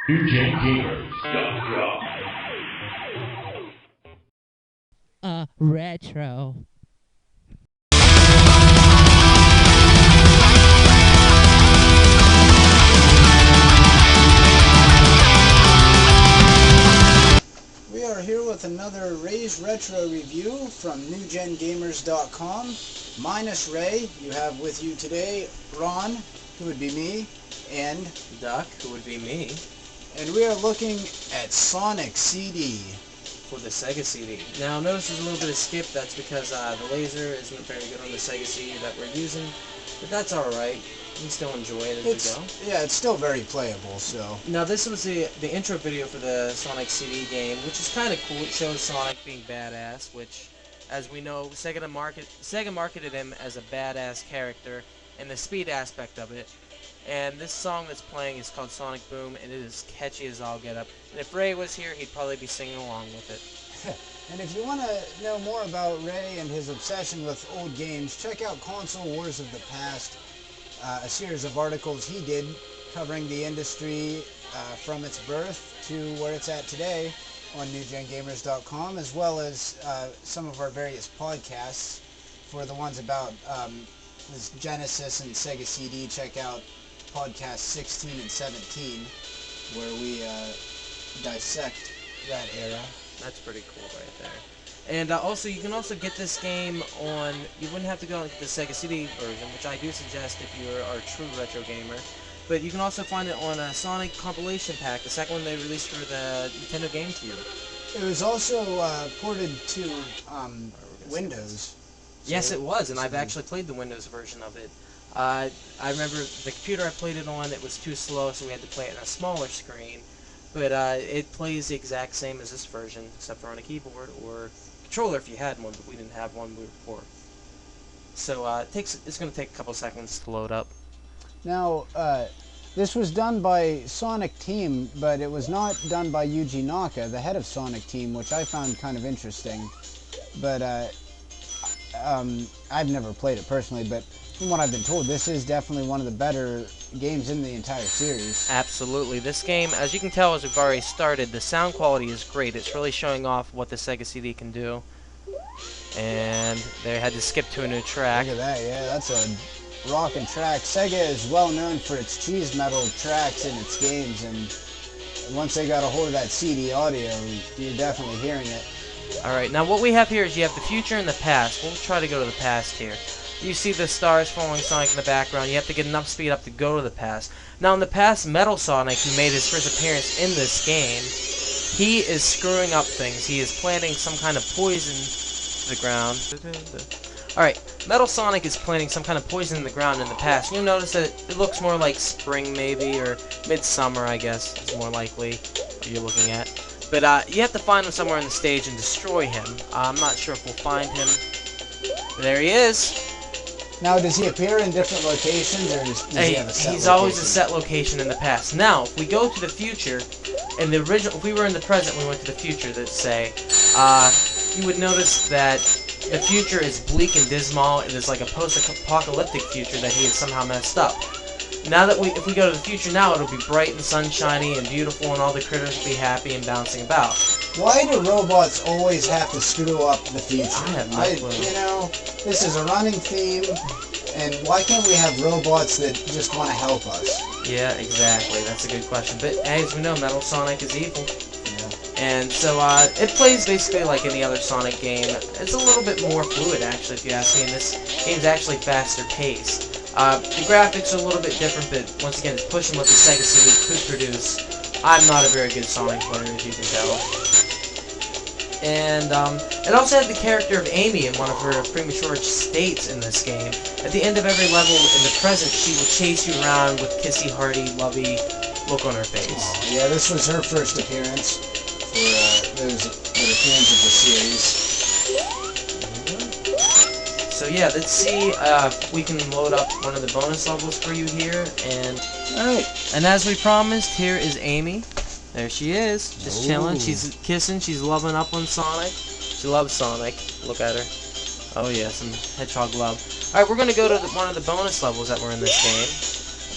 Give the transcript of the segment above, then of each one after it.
NewGenGamers.com. Retro. We are here with another Ray's Retro review from NewGenGamers.com. Minus Ray, you have with you today Ron, who would be me, and Duck, who would be me, and we are looking at Sonic CD. for the Sega CD. Now notice there's a little bit of skip. That's because the laser isn't very good on the Sega CD that we're using, but that's alright. We can still enjoy it as we go. Yeah, it's still very playable, so. Now this was the intro video for the Sonic CD game, which is kind of cool. It shows Sonic being badass, which, as we know, Sega marketed him as a badass character, and the speed aspect of it. And this song that's playing is called Sonic Boom, and it is catchy as all get up. And if Ray was here, he'd probably be singing along with it. And if you want to know more about Ray and his obsession with old games, check out Console Wars of the Past, a series of articles he did covering the industry from its birth to where it's at today on NewGenGamers.com, as well as some of our various podcasts. For the ones about this Genesis and Sega CD, check out podcast 16 and 17, where we dissect that era. That's pretty cool right there. And also, you can also get this game on, you wouldn't have to go into the Sega CD version, which I do suggest if you are a true retro gamer, but you can also find it on a Sonic compilation pack, the second one they released for the Nintendo GameCube. It was also ported to Windows. Yes, it was, and I've actually played the Windows version of it. I remember the computer I played it on, it was too slow, so we had to play it on a smaller screen. But it plays the exact same as this version, except for on a keyboard or controller if you had one, but we didn't have one before. So it's going to take a couple seconds to load up. Now, this was done by Sonic Team, but it was not done by Yuji Naka, the head of Sonic Team, which I found kind of interesting. But I've never played it personally, but from what I've been told, this is definitely one of the better games in the entire series. Absolutely. This game, as you can tell as we've already started, the sound quality is great. It's really showing off what the Sega CD can do. And they had to skip to a new track. Look at that, yeah, that's a rockin' track. Sega is well known for its cheese metal tracks in its games, and once they got a hold of that CD audio, you're definitely hearing it. Alright, now what we have here is you have the future and the past. We'll try to go to the past here. You see the stars following Sonic in the background. You have to get enough speed up to go to the past. Now in the past, Metal Sonic, who made his first appearance in this game, he is screwing up things. He is planting some kind of poison to the ground. Alright, Metal Sonic is planting some kind of poison in the ground in the past. You'll notice that it looks more like spring maybe, or midsummer I guess is more likely what you're looking at. But you have to find him somewhere on the stage and destroy him. I'm not sure if we'll find him. There he is. Now, does he appear in different locations, or does he have a set He's location? always a set location in the past. Now, if we go to the future, in the original, if we were in the present, we went to the future, let's say, you would notice that the future is bleak and dismal. It is like a post-apocalyptic future that he had somehow messed up. Now that if we go to the future now, it'll be bright and sunshiny and beautiful, and all the critters will be happy and bouncing about. Why do robots always have to screw up the future? I have no clue. You know, this is a running theme, and why can't we have robots that just want to help us? Yeah, exactly. That's a good question. But as we know, Metal Sonic is evil. Yeah. And so it plays basically like any other Sonic game. It's a little bit more fluid, actually, if you ask me. And this game's actually faster paced. The graphics are a little bit different, but once again, it's pushing what the Sega CD could produce. I'm not a very good Sonic player, as you can tell. And it also had the character of Amy in one of her premature states in this game. At the end of every level in the present, she will chase you around with kissy, hearty, lovey look on her face. Oh, yeah, this was her first appearance for those appearance of the series. So yeah, let's see if we can load up one of the bonus levels for you here. And alright, and as we promised, here is Amy. There she is, just chilling. She's kissing, she's loving up on Sonic. She loves Sonic. Look at her. Oh yeah, some hedgehog love. Alright, we're going to go to one of the bonus levels that were in this game.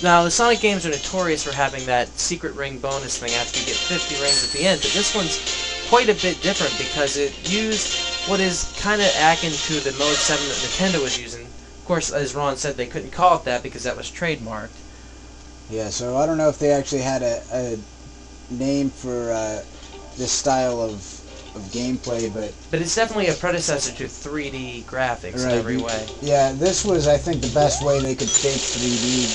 Now, the Sonic games are notorious for having that secret ring bonus thing after you get 50 rings at the end, but this one's quite a bit different because it used what is kind of akin to the Mode 7 that Nintendo was using. Of course, as Ron said, they couldn't call it that because that was trademarked. Yeah, so I don't know if they actually had a name for this style of gameplay, but it's definitely a predecessor to 3D graphics in every way. Yeah, this was, I think, the best way they could fake 3D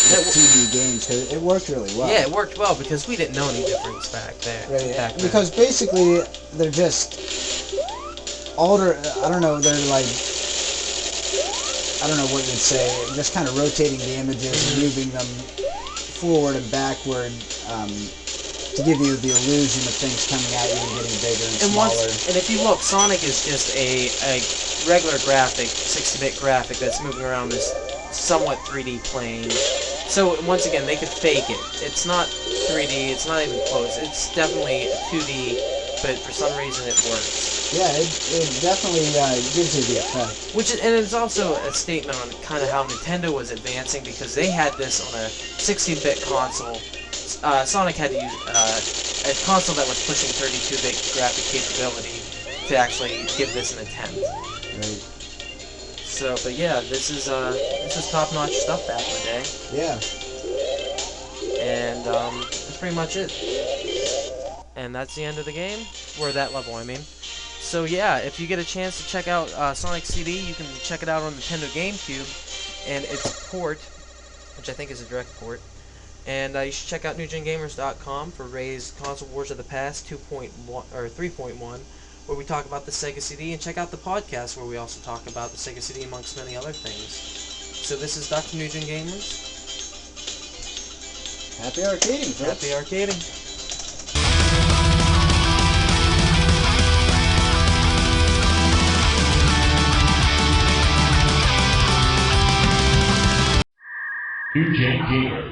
2D games, because it worked really well. Yeah, it worked well because we didn't know any difference back there. Right, because basically they're just I don't know, they're like, I don't know what you'd say, just kind of rotating the images and moving them forward and backward to give you the illusion of things coming at you and getting bigger and smaller. And if you look, Sonic is just a regular graphic, 60-bit graphic that's moving around this somewhat 3D plane. So once again, they could fake it. It's not 3D, it's not even close. It's definitely 2D, but for some reason it works. Yeah, it definitely gives you the effect. And it's also a statement on kind of how Nintendo was advancing because they had this on a 16-bit console. Sonic had to use a console that was pushing 32-bit graphic capability to actually give this an attempt. Right. So, but yeah, this is top-notch stuff back in the day. Yeah. And that's pretty much it. And that's the end of the game, or that level, I mean. So yeah, if you get a chance to check out Sonic CD, you can check it out on Nintendo GameCube, and its port, which I think is a direct port. And you should check out NewGenGamers.com for Ray's Console Wars of the Past 2.1 or 3.1, where we talk about the Sega CD, and check out the podcast where we also talk about the Sega CD amongst many other things. So this is Dr. NewGenGamers. Happy arcading, folks. Happy arcading. NewGenGamers.com.